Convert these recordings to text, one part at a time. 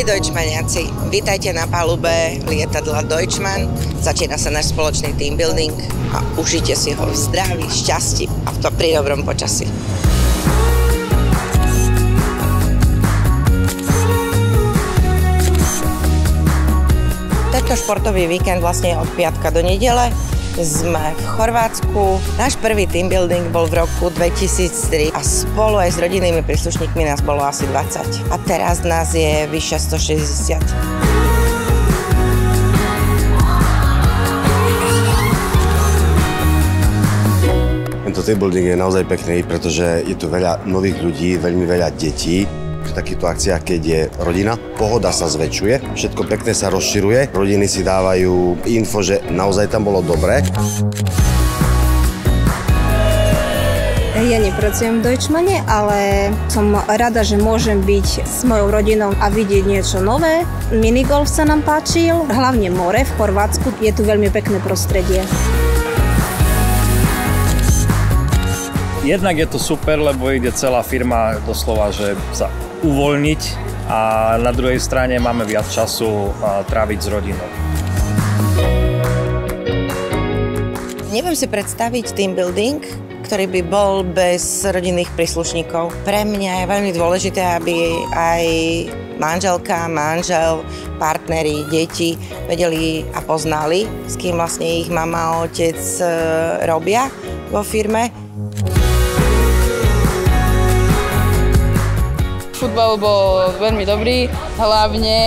Milí Deutschmaniaci, vítajte na palube lietadla Deutschmann. Začína sa náš spoločný team building a užite si ho v zdraví, šťastí a v to pri dobrom počasí. Tento športový víkend vlastne od piatka do nedele. Sme v Chorvátsku. Náš prvý team building bol v roku 2003 a spolu aj s rodinnými príslušníkmi nás bolo asi 20. A teraz nás je vyše 160. Tento team building je naozaj pekný, pretože je tu veľa nových ľudí, veľmi veľa detí. Pri takýchto akciách, keď je rodina, pohoda sa zväčšuje, všetko pekné sa rozširuje, rodiny si dávajú info, že naozaj tam bolo dobre. Ja nepracujem v Deutschmanne, ale som rada, že môžem byť s mojou rodinou a vidieť niečo nové. Minigolf sa nám páčil, hlavne more v Chorvátsku, je tu veľmi pekné prostredie. Jednak je to super, lebo ide celá firma doslova, že sa uvoľniť a na druhej strane máme viac času tráviť s rodinou. Neviem si predstaviť team building, ktorý by bol bez rodinných príslušníkov. Pre mňa je veľmi dôležité, aby aj manželka, manžel, partneri, deti vedeli a poznali, s kým vlastne ich mama a otec robia vo firme. Futbal bol veľmi dobrý, hlavne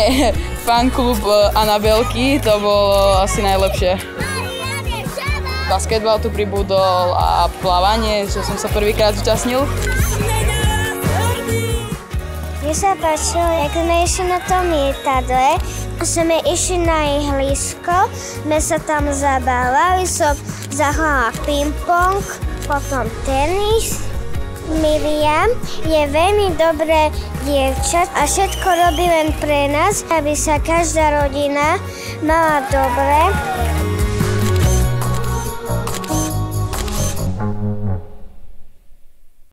fanklub Anabelky, to bolo asi najlepšie. Basketbal tu pribudol a plávanie, čo som sa prvýkrát zúčastnil. Mne sa páčilo, jak sme išli na tom lietadle, sme išli na ihlisko, sme sa tam zabávali, som zahrala ping-pong, potom tenis. Miriam je veľmi dobré dievča a všetko robí len pre nás, aby sa každá rodina mala dobre.